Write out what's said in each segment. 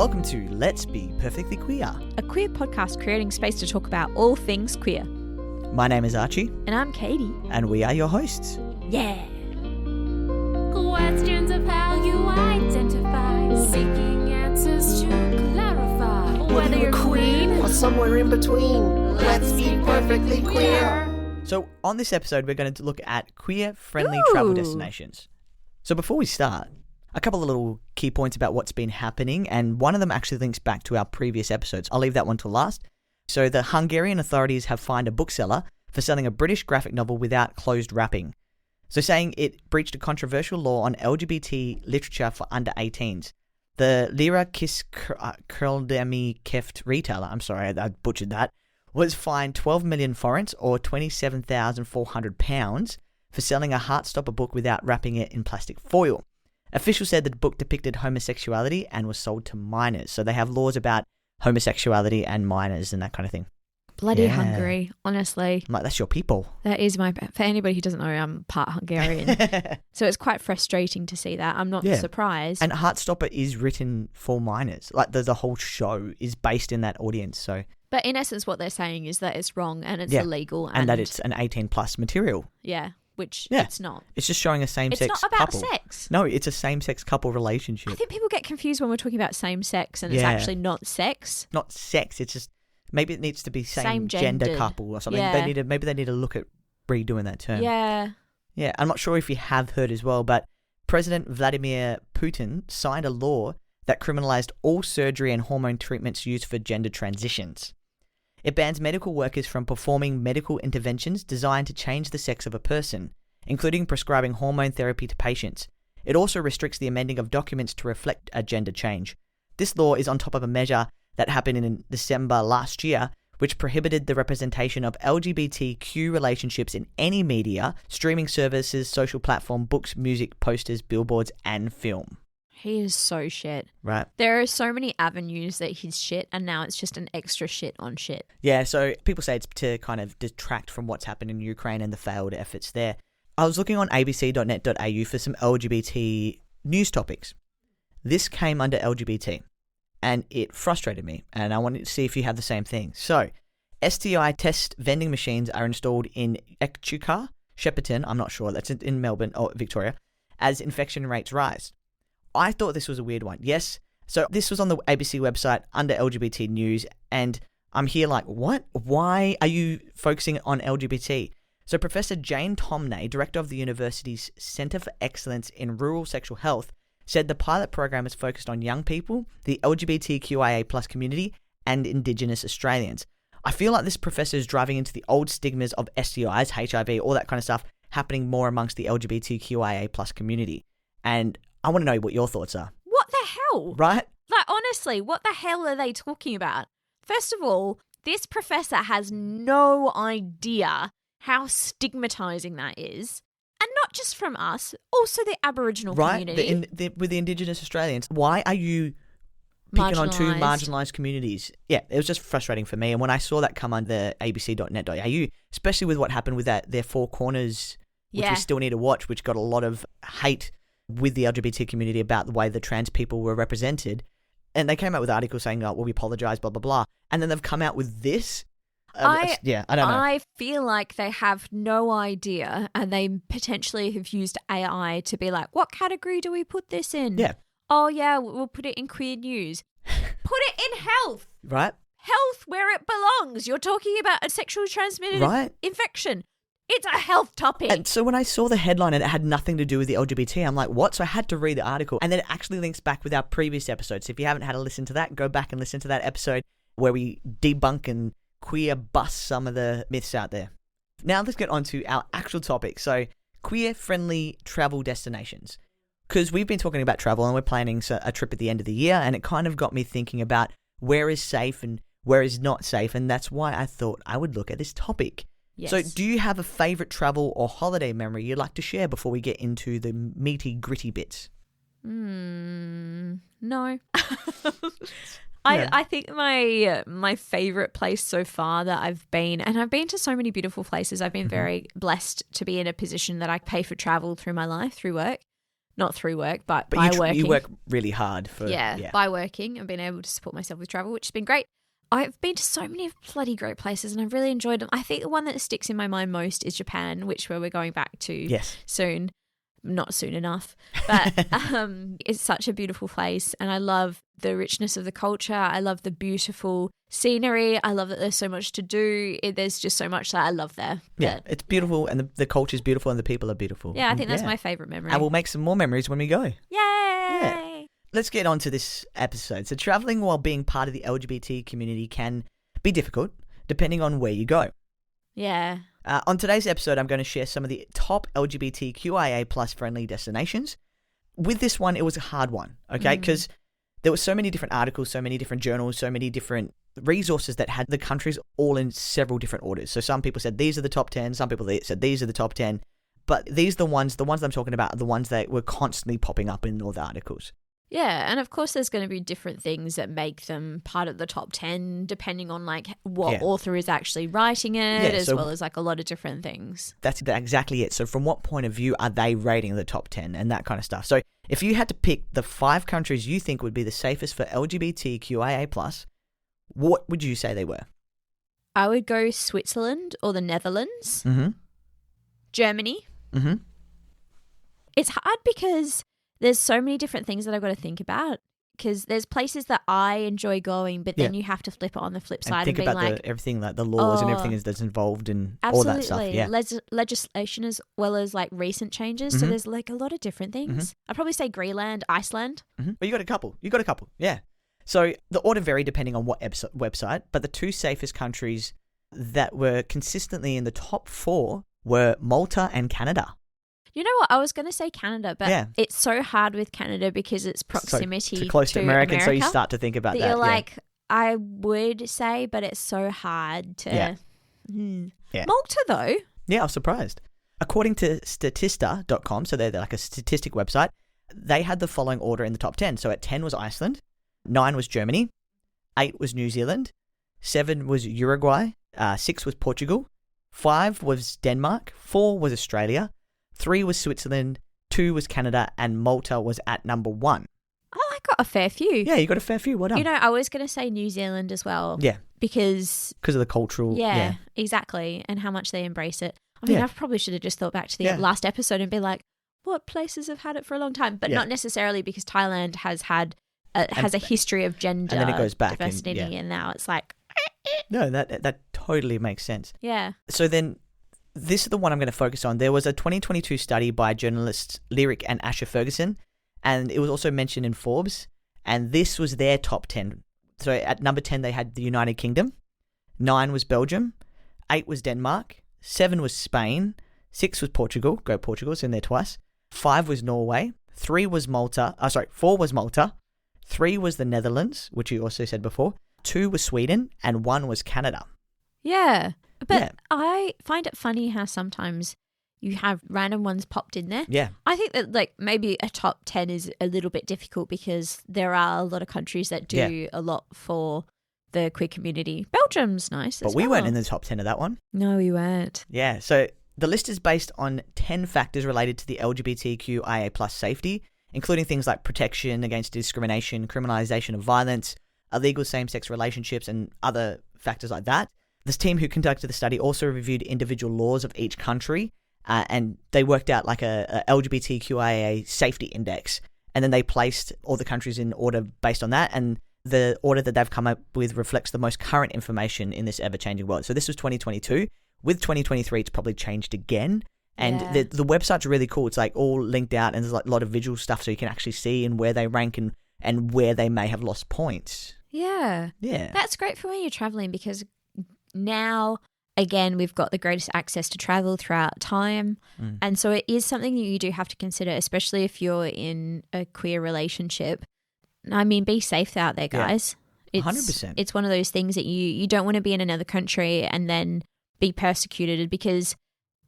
Welcome to Let's Be Perfectly Queer, a queer podcast creating space to talk about all things queer. My name is Archie. And I'm Katie. And we are your hosts. Yeah. Questions of how you identify, seeking answers to clarify. Whether you're queen or somewhere in between, let's be perfectly queer. So on this episode, we're going to look at queer-friendly travel destinations. So before we start, a couple of little key points about what's been happening, and one of them actually links back to our previous episodes. I'll leave that one till last. So the Hungarian authorities have fined a bookseller for selling a British graphic novel without closed wrapping. So saying it breached a controversial law on LGBT literature for under 18s. The Lira Kis Krldemi Keft retailer, I'm sorry, I butchered that, was fined 12 million forints or £27,400 for selling a Heartstopper book without wrapping it in plastic foil. Officials said that the book depicted homosexuality and was sold to minors. So they have laws about homosexuality and minors and that kind of thing. Bloody Hungary, honestly. I'm like, that's your people. That is for anybody who doesn't know, I'm part Hungarian. So it's quite frustrating to see that. I'm not surprised. And Heartstopper is written for minors. Like the whole show is based in that audience. So, but in essence, what they're saying is that it's wrong and it's illegal. And that it's an 18 plus material. Yeah. Which it's not. It's just showing a same-sex couple. It's not about sex. No, it's a same-sex couple relationship. I think people get confused when we're talking about same-sex and it's actually not sex. Not sex. It's just maybe it needs to be same gender couple or something. Yeah. Maybe they need to look at redoing that term. Yeah. Yeah, I'm not sure if you have heard as well, but President Vladimir Putin signed a law that criminalized all surgery and hormone treatments used for gender transitions. It bans medical workers from performing medical interventions designed to change the sex of a person, including prescribing hormone therapy to patients. It also restricts the amending of documents to reflect a gender change. This law is on top of a measure that happened in December last year, which prohibited the representation of LGBTQ relationships in any media, streaming services, social platform, books, music, posters, billboards, and film. He is so shit. Right. There are so many avenues that he's shit, and now it's just an extra shit on shit. Yeah, so people say it's to kind of detract from what's happened in Ukraine and the failed efforts there. I was looking on abc.net.au for some LGBT news topics. This came under LGBT, and it frustrated me, and I wanted to see if you have the same thing. So, STI test vending machines are installed in Echuca, Shepparton, I'm not sure, that's in Melbourne or Victoria, as infection rates rise. I thought this was a weird one. Yes. So this was on the ABC website under LGBT news, and I'm here like, what? Why are you focusing on LGBT? So Professor Jane Tomney, director of the university's Centre for Excellence in Rural Sexual Health, said the pilot program is focused on young people, the LGBTQIA plus community, and Indigenous Australians. I feel like this professor is driving into the old stigmas of STIs, HIV, all that kind of stuff happening more amongst the LGBTQIA plus community. And I want to know what your thoughts are. What the hell? Right? Like, honestly, what the hell are they talking about? First of all, this professor has no idea how stigmatizing that is. And not just from us, also the Aboriginal community. Right, with the Indigenous Australians. Why are you picking on two marginalised communities? Yeah, it was just frustrating for me. And when I saw that come under abc.net.au, especially with what happened with their Four Corners, which we still need to watch, which got a lot of hate with the LGBT community about the way the trans people were represented. And they came out with articles saying, oh, well, we apologise, blah, blah, blah. And then they've come out with this. I don't know. I feel like they have no idea, and they potentially have used AI to be like, what category do we put this in? Yeah. Oh, yeah, we'll put it in queer news. Put it in health. Right. Health where it belongs. You're talking about a sexually transmitted infection. It's a health topic. And so when I saw the headline and it had nothing to do with the LGBT, I'm like, what? So I had to read the article. And then it actually links back with our previous episodes. So if you haven't had a listen to that, go back and listen to that episode where we debunk and queer bust some of the myths out there. Now let's get on to our actual topic. So queer-friendly travel destinations. Because we've been talking about travel and we're planning a trip at the end of the year, and it kind of got me thinking about where is safe and where is not safe. And that's why I thought I would look at this topic. Yes. So do you have a favourite travel or holiday memory you'd like to share before we get into the meaty, gritty bits? No. I think my favourite place so far that I've been, and I've been to so many beautiful places. I've been very blessed to be in a position that I pay for travel through my life, through work. not through work, but by working. You work really hard for by working and being able to support myself with travel, which has been great. I've been to so many bloody great places and I've really enjoyed them. I think the one that sticks in my mind most is Japan, which we're going back to soon. Not soon enough, but it's such a beautiful place and I love the richness of the culture. I love the beautiful scenery. I love that there's so much to do. There's just so much that I love there. Yeah, it's beautiful and the culture is beautiful and the people are beautiful. Yeah, I think that's my favourite memory. And we'll make some more memories when we go. Yay! Yeah. Let's get on to this episode. So travelling while being part of the LGBT community can be difficult depending on where you go. Yeah. On today's episode, I'm going to share some of the top LGBTQIA plus friendly destinations. With this one, it was a hard one, okay? Because there were so many different articles, so many different journals, so many different resources that had the countries all in several different orders. So some people said these are the top 10, some people said these are the top 10. But these are the ones I'm talking about are the ones that were constantly popping up in all the articles. Yeah, and of course there's going to be different things that make them part of the top 10 depending on like what author is actually writing it as well as like a lot of different things. That's exactly it. So from what point of view are they rating the top 10 and that kind of stuff? So if you had to pick the 5 countries you think would be the safest for LGBTQIA+, what would you say they were? I would go Switzerland or the Netherlands. Germany. It's hard because there's so many different things that I've got to think about because there's places that I enjoy going, but then you have to flip it on the flip side and think be about like everything, like the laws and everything that's involved in all that stuff. Yeah, legislation as well as like recent changes. So there's like a lot of different things. I'd probably say Greenland, Iceland. But you got a couple. Yeah. So the order varied depending on what website, but the 2 safest countries that were consistently in the top 4 were Malta and Canada. You know what? I was going to say Canada, but it's so hard with Canada because it's proximity so close to America, so you start to think about that. You're like, I would say, but it's so hard to... Malta, though. Yeah, I was surprised. According to Statista.com, so they're like a statistic website, they had the following order in the top 10. So at 10 was Iceland, 9 was Germany, 8 was New Zealand, 7 was Uruguay, 6 was Portugal, 5 was Denmark, 4 was Australia, 3 was Switzerland, 2 was Canada, and Malta was at number 1. Oh, I got a fair few. Yeah, you got a fair few. Well done. You know, I was going to say New Zealand as well. Yeah. Because of the cultural... Yeah, exactly. And how much they embrace it. I mean, I probably should have just thought back to the last episode and be like, what places have had it for a long time? But not necessarily because Thailand has had has a history of gender and then it goes back diversity and now it's like... No, that totally makes sense. Yeah. So then... This is the one I'm going to focus on. There was a 2022 study by journalists Lyric and Asher Ferguson, and it was also mentioned in Forbes, and this was their top 10. So at number 10, they had the United Kingdom, 9 was Belgium, 8 was Denmark, 7 was Spain, 6 was Portugal, go Portugal, it's in there twice, 5 was Norway, 4 was Malta, 3 was the Netherlands, which you also said before, 2 was Sweden, and 1 was Canada. Yeah. But I find it funny how sometimes you have random ones popped in there. Yeah. I think that like maybe a top 10 is a little bit difficult because there are a lot of countries that do a lot for the queer community. Belgium's nice But we weren't in the top 10 of that one. No, we weren't. Yeah. So the list is based on 10 factors related to the LGBTQIA plus safety, including things like protection against discrimination, criminalization of violence, illegal same-sex relationships, and other factors like that. This team who conducted the study also reviewed individual laws of each country, and they worked out like a LGBTQIA safety index, and then they placed all the countries in order based on that, and the order that they've come up with reflects the most current information in this ever-changing world. So this was 2022. With 2023, it's probably changed again, and the website's really cool. It's like all linked out, and there's like a lot of visual stuff so you can actually see and where they rank and where they may have lost points. Yeah. That's great for when you're traveling because now, again, we've got the greatest access to travel throughout time. And so it is something that you do have to consider, especially if you're in a queer relationship. I mean, be safe out there, guys. Yeah, 100%. It's one of those things that you don't want to be in another country and then be persecuted because,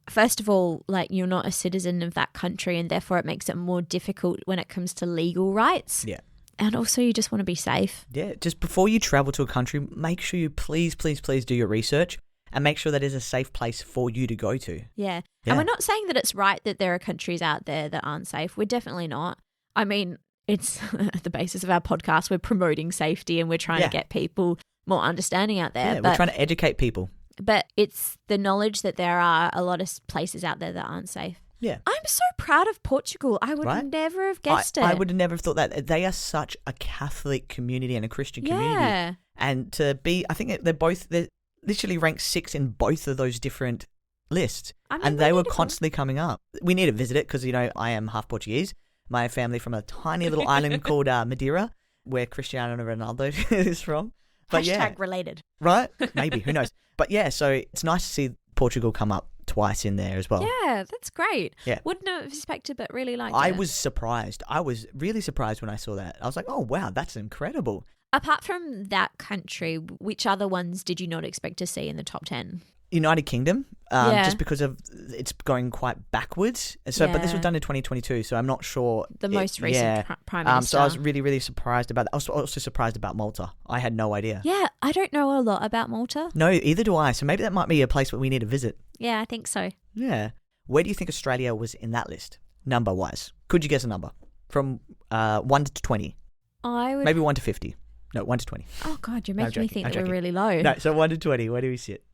first of all, like you're not a citizen of that country and therefore it makes it more difficult when it comes to legal rights. Yeah. And also you just want to be safe. Yeah, just before you travel to a country, make sure you please do your research and make sure that is a safe place for you to go to. Yeah. Yeah. And we're not saying that it's right that there are countries out there that aren't safe. We're definitely not. I mean, it's the basis of our podcast. We're promoting safety and we're trying Yeah. to get people more understanding out there. Yeah, we're trying to educate people. But it's the knowledge that there are a lot of places out there that aren't safe. Yeah. I'm so proud of Portugal. I would Right? never have guessed it. I would have never thought that. They are such a Catholic community and a Christian community. Yeah. And to be, I think they're literally ranked 6 in both of those different lists. I mean, And we they were need to constantly coming up. We need to visit it because, I am half Portuguese. My family from a tiny little island called Madeira, where Cristiano Ronaldo is from. But Hashtag related. right? Maybe, who knows? But yeah, so it's nice to see Portugal come up twice in there as well. Yeah, that's great. Yeah. Wouldn't have expected, but really liked I it. was surprised. I was really surprised when I saw that. I was like, oh, wow, that's incredible. Apart from that country, which other ones did you not expect to see in the top 10? United Kingdom, Yeah. just because of it's going quite backwards. So, but this was Yeah. done in 2022, so I'm not sure. The most recent Prime Minister. So I was really, really surprised about that. I was also surprised about Malta. I had no idea. Yeah, I don't know a lot about Malta. No, either do I. So maybe that might be a place that we need to visit. Yeah, I think so. Yeah. Where do you think Australia was in that list, number-wise? Could you guess a number? From 1 to 20. I would. Maybe 1 to 50. No, 1 to 20. Oh, God, you're No, I'm making me joking, think I'm that we're joking. really low. No, so 1 to 20. Where do we sit?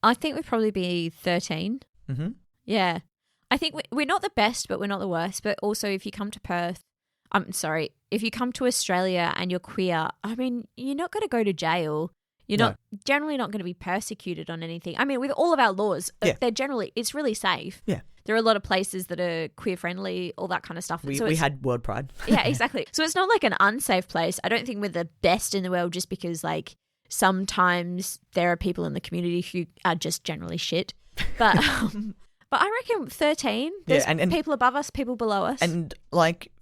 I think we'd probably be 13. Mm-hmm. Yeah. I think we're not the best, but we're not the worst. But also, if you come to Perth, if you come to Australia and you're queer, I mean, you're not going to go to jail. You're not generally not going to be persecuted on anything. I mean, with all of our laws, Yeah. it's really safe. Yeah. There are a lot of places that are queer friendly, all that kind of stuff. We it's- had World Pride. yeah, exactly. So it's not like an unsafe place. I don't think we're the best in the world just because sometimes there are people in the community who are just generally shit. But but I reckon 13. There's and people above us, people below us. And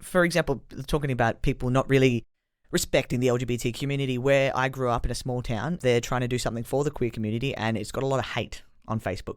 for example, talking about people not really respecting the LGBT community, where I grew up in a small town, they're trying to do something for the queer community and it's got a lot of hate on Facebook.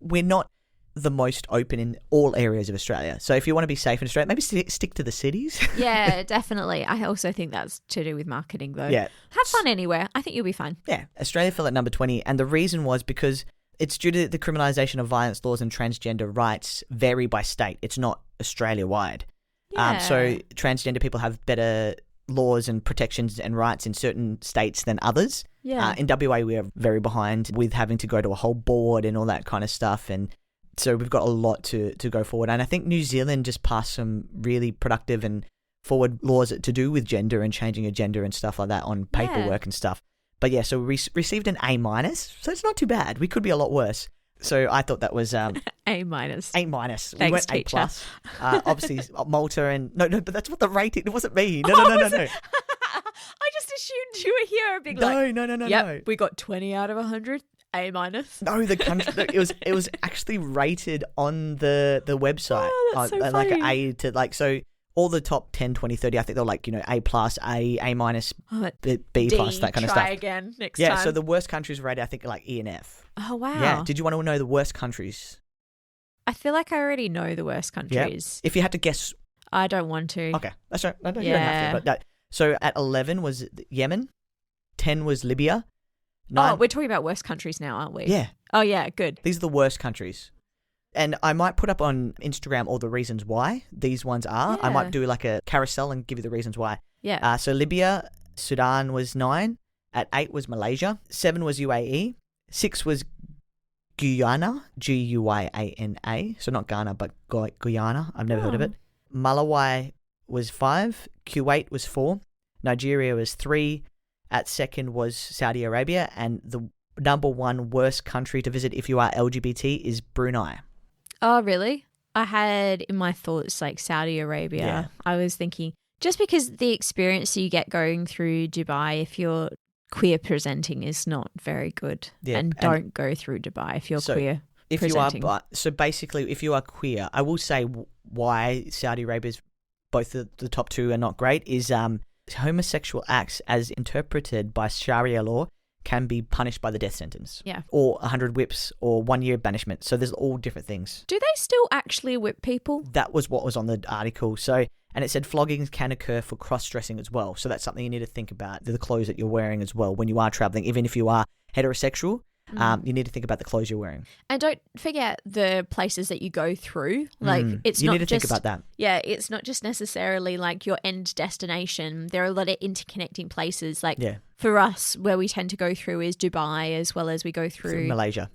We're not the most open in all areas of Australia. So if you want to be safe in Australia, maybe stick to the cities. Yeah, definitely. I also think that's to do with marketing though. Yeah. Have fun anywhere. I think you'll be fine. Yeah. Australia fell at number 20. And the reason was because it's due to the criminalisation of violence laws and transgender rights vary by state. It's not Australia-wide. Yeah. So transgender people have better laws and protections and rights in certain states than others. Yeah. In WA, we are very behind with having to go to a whole board and all that kind of stuff. And so we've got a lot to go forward. And I think New Zealand just passed some really productive and forward laws to do with gender and changing a gender and stuff like that on paperwork and stuff. But yeah, so we received an A-, so it's not too bad. We could be a lot worse. So I thought that was A-. A-. We Thanks, went teacher. A+. Obviously Malta and no, but that's what the rating. It wasn't me. No. I just assumed you were here being like, No. yep, we got 20 out of 100, A-. No, the country. It was actually rated on the website. Oh, that's so like an funny. A to so all the top 10, 20, 30. I think they're A+, A-, Oh, B+, D, that kind of try stuff. again next Yeah. time. So the worst countries rated, I think, E and F. Oh, wow. Yeah. Did you want to know the worst countries? I feel like I already know the worst countries. If you had to guess. I don't want to. Okay, that's right. No, you don't have to. But no. So at 11 was Yemen, 10 was Libya. 9, Oh, we're talking about worst countries now, aren't we? yeah. Oh, yeah, good. These are the worst countries. And I might put up on Instagram all the reasons why these ones are. I Yeah. might do like a carousel and give you the reasons why. Yeah. So Libya, Sudan was 9. At 8 was Malaysia. 7 was UAE. 6 was Guyana, Guyana. So not Ghana, but Guyana. I've never heard of it. Malawi was 5. Kuwait was 4. Nigeria was 3. At second was Saudi Arabia. And the number 1 worst country to visit if you are LGBT is Brunei. Oh, really? I had in my thoughts like Saudi Arabia. Yeah. I was thinking just because the experience you get going through Dubai if you're queer presenting is not very good. Yeah, and don't go through Dubai if you're queer If presenting. you are, so basically, if you are queer, I will say why Saudi Arabia's both the top 2 are not great is homosexual acts as interpreted by Sharia law can be punished by the death sentence. Yeah. Or 100 whips or 1 year banishment. So there's all different things. Do they still actually whip people? That was what was on the article. So, and it said floggings can occur for cross-dressing as well. So that's something you need to think about, the clothes that you're wearing as well when you are traveling, even if you are heterosexual. You need to think about the clothes you're wearing. And don't forget the places that you go through. Like it's you not need to just, think about that. Yeah, it's not just necessarily like your end destination. There are a lot of interconnecting places. Like for us, where we tend to go through is Dubai, as well as we go through Malaysia.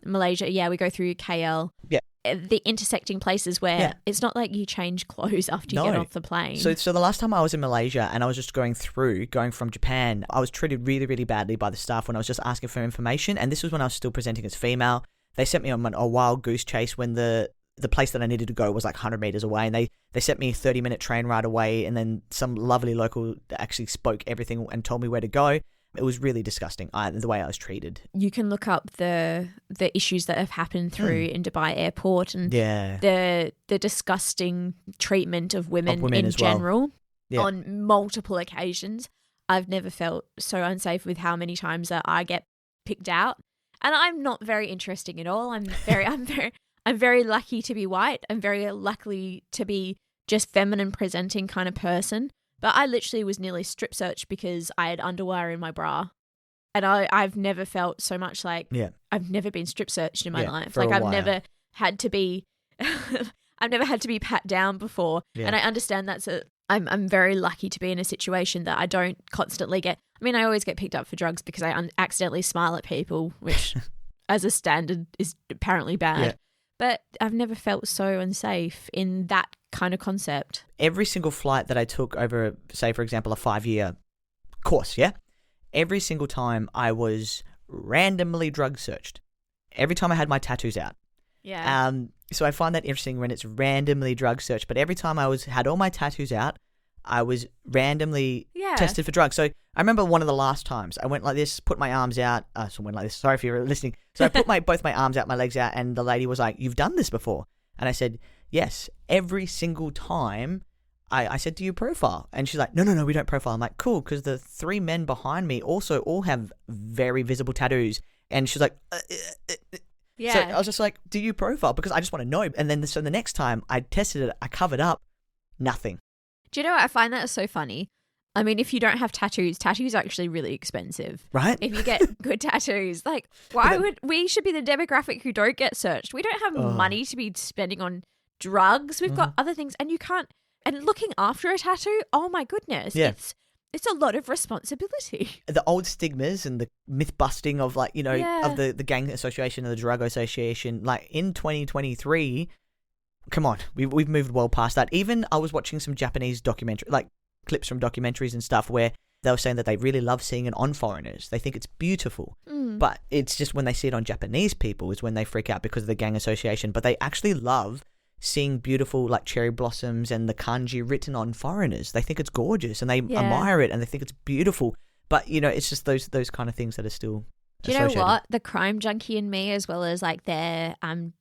Yeah, we go through KL. Yeah. The intersecting places where it's not like you change clothes after you get off the plane. So the last time I was in Malaysia and I was just going from Japan, I was treated really, really badly by the staff when I was just asking for information. And this was when I was still presenting as female. They sent me on a wild goose chase when the place that I needed to go was like 100 meters away. And they sent me a 30-minute train ride away. And then some lovely local actually spoke everything and told me where to go. It was really disgusting, the way I was treated. You can look up the issues that have happened through in Dubai airport and the disgusting treatment of women in general on multiple occasions. I've never felt so unsafe with how many times that I get picked out. And I'm not very interesting at all. I'm very lucky to be white. I'm very lucky to be just feminine presenting kind of person. But I literally was nearly strip searched because I had underwear in my bra. And I've never felt so much like I've never been strip searched in my life. Like I've never had to be I've never had to be pat down before. Yeah. And I understand I'm very lucky to be in a situation that I don't constantly get. I mean, I always get picked up for drugs because I accidentally smile at people, which as a standard is apparently bad. Yeah. But I've never felt so unsafe in that kind of concept. Every single flight that I took over, say, for example, a 5-year course, every single time I was randomly drug searched. Every time I had my tattoos out. Yeah. So I find that interesting when it's randomly drug searched. But every time I had all my tattoos out, I was randomly tested for drugs. So I remember one of the last times I went like this, put my arms out. Sorry if you're listening. So I put both my arms out, my legs out, and the lady was like, "You've done this before?" And I said, "Yes." Every single time I said, "Do you profile?" And she's like, No, we don't profile." I'm like, "Cool," because the 3 men behind me also all have very visible tattoos. And she's like, Yeah. So I was just like, "Do you profile?" Because I just want to know. And then the next time I tested it, I covered up, nothing. Do you know what? I find that so funny. I mean, if you don't have tattoos are actually really expensive. Right? If you get good tattoos. Like, we should be the demographic who don't get searched. We don't have money to be spending on drugs. We've got other things and you can't, and looking after a tattoo, oh my goodness. Yeah. It's a lot of responsibility. The old stigmas and the myth busting of of the gang association and the drug association, like in 2023, come on, we've moved well past that. Even I was watching some Japanese documentary, like clips from documentaries and stuff where they were saying that they really love seeing it on foreigners. They think it's beautiful. But it's just when they see it on Japanese people is when they freak out because of the gang association. But they actually love seeing beautiful like cherry blossoms and the kanji written on foreigners. They think it's gorgeous and they admire it and they think it's beautiful. But, it's just those kind of things that are still Do you know what? The crime junkie in me, as well as like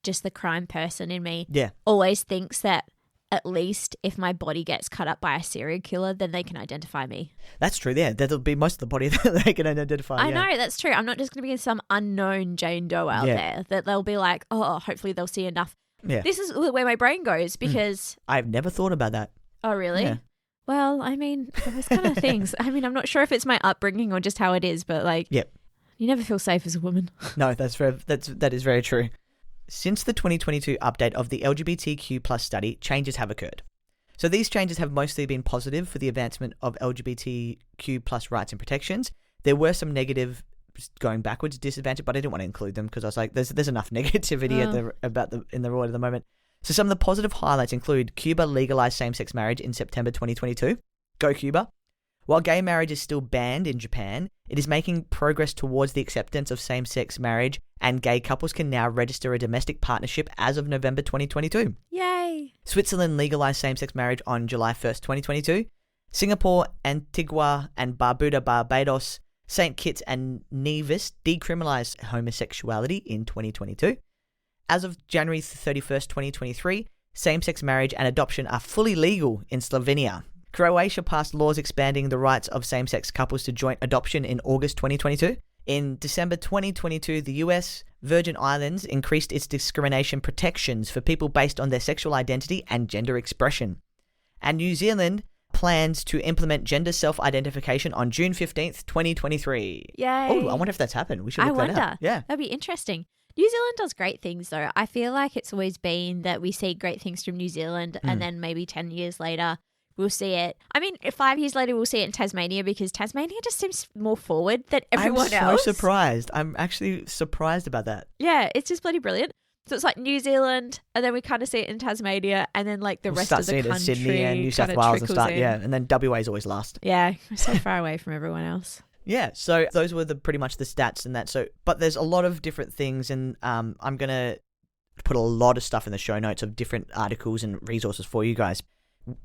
just the crime person in me, always thinks that at least if my body gets cut up by a serial killer, then they can identify me. That's true. Yeah, that'll be most of the body that they can identify. I know, that's true. I'm not just going to be some unknown Jane Doe out there that they'll be like, oh, hopefully they'll see enough. Yeah. This is where my brain goes because... I've never thought about that. Oh, really? Yeah. Well, I mean, those kind of things. I mean, I'm not sure if it's my upbringing or just how it is, but like, you never feel safe as a woman. No, that is very true. Since the 2022 update of the LGBTQ plus study, changes have occurred. So these changes have mostly been positive for the advancement of LGBTQ plus rights and protections. There were some negative going backwards disadvantage, but I didn't want to include them because I was like, there's enough negativity in the world at the moment. So some of the positive highlights include Cuba legalized same-sex marriage in September 2022. Go Cuba. While gay marriage is still banned in Japan, it is making progress towards the acceptance of same-sex marriage, and gay couples can now register a domestic partnership as of November 2022. Yay! Switzerland legalized same-sex marriage on July 1st, 2022. Singapore, Antigua, and Barbuda, St. Kitts and Nevis decriminalized homosexuality in 2022. As of January 31st, 2023, same-sex marriage and adoption are fully legal in Slovenia. Croatia passed laws expanding the rights of same-sex couples to joint adoption in August 2022. In December 2022, the US Virgin Islands increased its discrimination protections for people based on their sexual identity and gender expression. And New Zealand plans to implement gender self-identification on June 15th, 2023. Yay. Oh, I wonder if that's happened. We should look that up. Yeah. That'd be interesting. New Zealand does great things, though. I feel like it's always been that we see great things from New Zealand and then maybe 10 years later we'll see it. I mean, 5 years later we'll see it in Tasmania because Tasmania just seems more forward than everyone else. I'm so surprised. I'm actually surprised about that. Yeah, it's just bloody brilliant. So it's like New Zealand, and then we kind of see it in Tasmania, and then like the rest of the country, Sydney and New South Wales and start, in. and then WA is always last. Yeah, we're so far away from everyone else. Yeah, so those were pretty much the stats and that. So, but there's a lot of different things, and I'm gonna put a lot of stuff in the show notes of different articles and resources for you guys.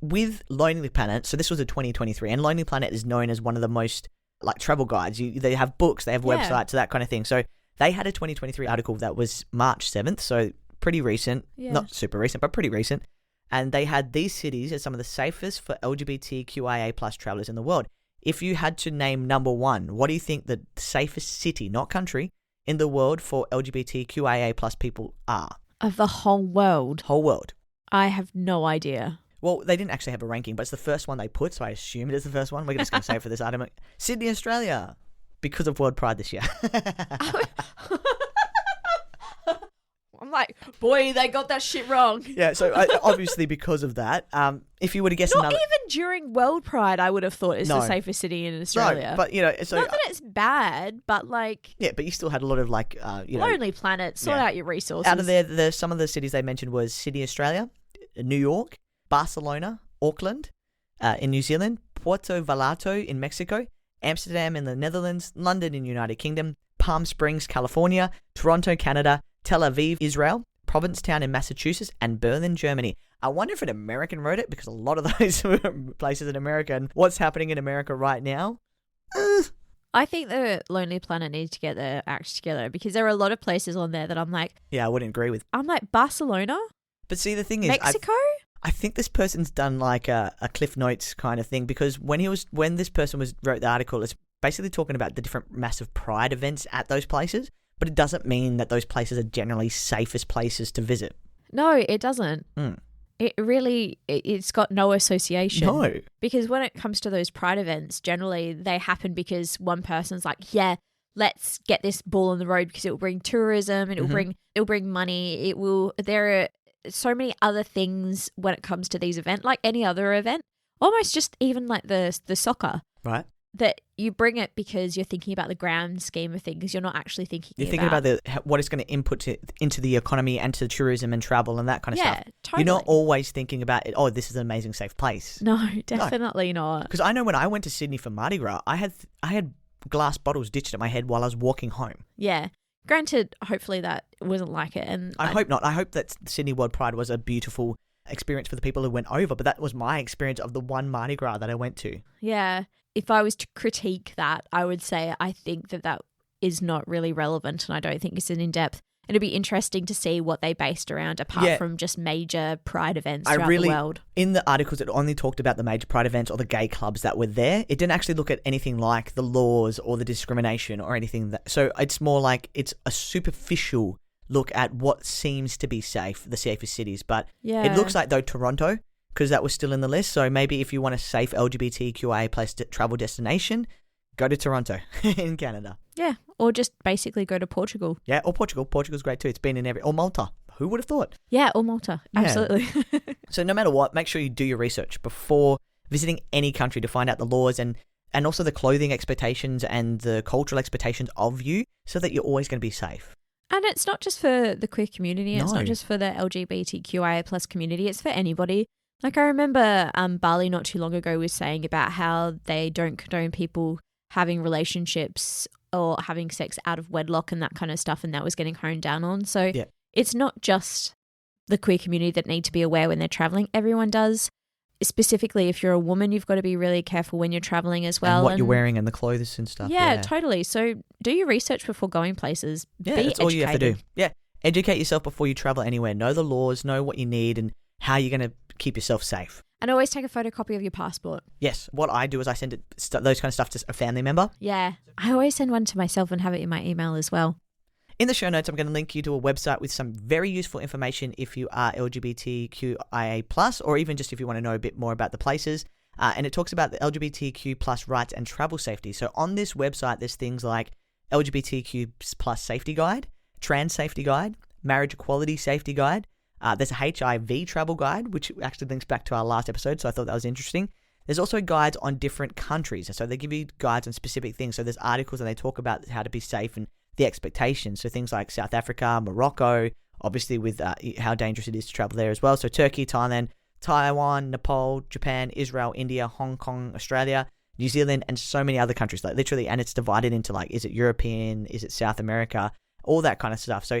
With Lonely Planet, so this was a 2023, and Lonely Planet is known as one of the most like travel guides. They have books, they have websites, that kind of thing. So they had a 2023 article that was March 7th, so pretty recent, not super recent, but pretty recent. And they had these cities as some of the safest for LGBTQIA plus travelers in the world. If you had to name number one, what do you think the safest city, not country, in the world for LGBTQIA plus people are? Of the whole world? Whole world. I have no idea. Well, they didn't actually have a ranking, but it's the first one they put, so I assume it is the first one. We're just going to say it for this item. Sydney, Australia, because of World Pride this year. I'm like, boy, they got that shit wrong. Yeah, so obviously because of that, if you were to guess Not even during World Pride, I would have thought it's No. the safest city in Australia. No, but so not that it's bad, but like... Yeah, but you still had a lot of like, Lonely Planet, sort out your resources. Out of there, some of the cities they mentioned was Sydney, Australia, New York, Barcelona, Auckland, in New Zealand, Puerto Vallarta in Mexico, Amsterdam in the Netherlands, London in United Kingdom, Palm Springs, California, Toronto, Canada, Tel Aviv, Israel, Provincetown in Massachusetts, and Berlin, Germany. I wonder if an American wrote it because a lot of those were places in America, and what's happening in America right now? I think the Lonely Planet needs to get their act together because there are a lot of places on there that I'm like... Yeah, I wouldn't agree with. I'm like, Barcelona? But see, the thing is... Mexico? I think this person's done like a Cliff Notes kind of thing because when this person wrote the article, it's basically talking about the different massive pride events at those places, but it doesn't mean that those places are generally safest places to visit. No, it doesn't. It really, it's got no association. No. Because when it comes to those pride events, generally they happen because one person's like, yeah, let's get this ball on the road because it will bring tourism, and it'll bring money. There are so many other things when it comes to these events, like any other event, almost just even like the soccer. Right. That you bring it because you're thinking about the grand scheme of things. You're not actually thinking You're thinking about what it's going to input into the economy and to tourism and travel and that kind of stuff. Yeah, totally. You're not always thinking about it, oh, this is an amazing safe place. No, definitely not. Because I know when I went to Sydney for Mardi Gras, I had glass bottles ditched at my head while I was walking home. Yeah. Granted, hopefully that wasn't like it. And I hope not. I hope that Sydney World Pride was a beautiful experience for the people who went over, but that was my experience of the one Mardi Gras that I went to. Yeah. If I was to critique that, I would say I think that is not really relevant, and I don't think it's an in-depth. It'd be interesting to see what they based around apart from just major pride events throughout the world. In the articles, it only talked about the major pride events or the gay clubs that were there. It didn't actually look at anything like the laws or the discrimination or anything. So it's more like it's a superficial look at what seems to be safe, the safest cities. But it looks like, though, Toronto, because that was still in the list. So maybe if you want a safe LGBTQIA place to travel destination, go to Toronto in Canada. Yeah, or just basically go to Portugal. Yeah, or Portugal. Portugal's great too. It's been in or Malta. Who would have thought? Yeah, or Malta. Absolutely. So no matter what, make sure you do your research before visiting any country to find out the laws and also the clothing expectations and the cultural expectations of you so that you're always going to be safe. And it's not just for the queer community. It's not just for the LGBTQIA plus community. It's for anybody. Like I remember Bali not too long ago was saying about how they don't condone people having relationships or having sex out of wedlock and that kind of stuff, and that was getting honed down on. So it's not just the queer community that need to be aware when they're traveling. Everyone does. Specifically, if you're a woman, you've got to be really careful when you're traveling as well. And what you're wearing and the clothes and stuff. Yeah, totally. So do your research before going places. Yeah, that's all you have to do. Yeah, educate yourself before you travel anywhere. Know the laws, know what you need and how you're going to keep yourself safe. And always take a photocopy of your passport. Yes. What I do is I send those kind of stuff to a family member. Yeah. I always send one to myself and have it in my email as well. In the show notes, I'm going to link you to a website with some very useful information if you are LGBTQIA+, or even just if you want to know a bit more about the places. and it talks about the LGBTQ plus rights and travel safety. So on this website, there's things like LGBTQ plus safety guide, trans safety guide, marriage equality safety guide. There's a HIV travel guide, which actually links back to our last episode, so I thought that was interesting. There's also guides on different countries. So they give you guides on specific things. So there's articles and they talk about how to be safe and the expectations. So things like South Africa, Morocco, obviously with how dangerous it is to travel there as well. So Turkey, Thailand, Taiwan, Nepal, Japan, Israel, India, Hong Kong, Australia, New Zealand, and so many other countries. Like literally, and it's divided into like, is it European? Is it South America? All that kind of stuff. So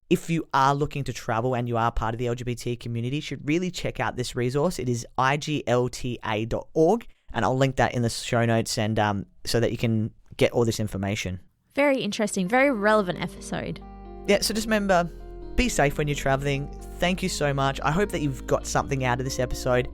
if you are looking to travel and you are part of the LGBT community, you should really check out this resource. It is iglta.org, and I'll link that in the show notes and so that you can get all this information. Very interesting, very relevant episode. Yeah, so just remember, be safe when you're traveling. Thank you so much. I hope that you've got something out of this episode.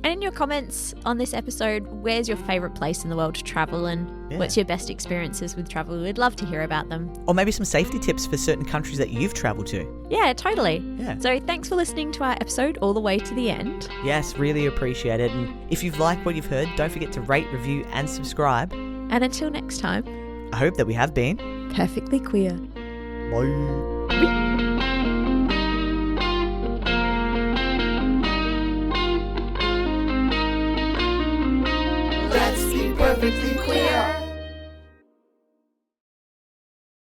And in your comments on this episode, where's your favourite place in the world to travel and what's your best experiences with travel? We'd love to hear about them. Or maybe some safety tips for certain countries that you've travelled to. Yeah, totally. Yeah. So thanks for listening to our episode all the way to the end. Yes, really appreciate it. And if you've liked what you've heard, don't forget to rate, review and subscribe. And until next time, I hope that we have been perfectly queer. Bye. Let's be perfectly queer.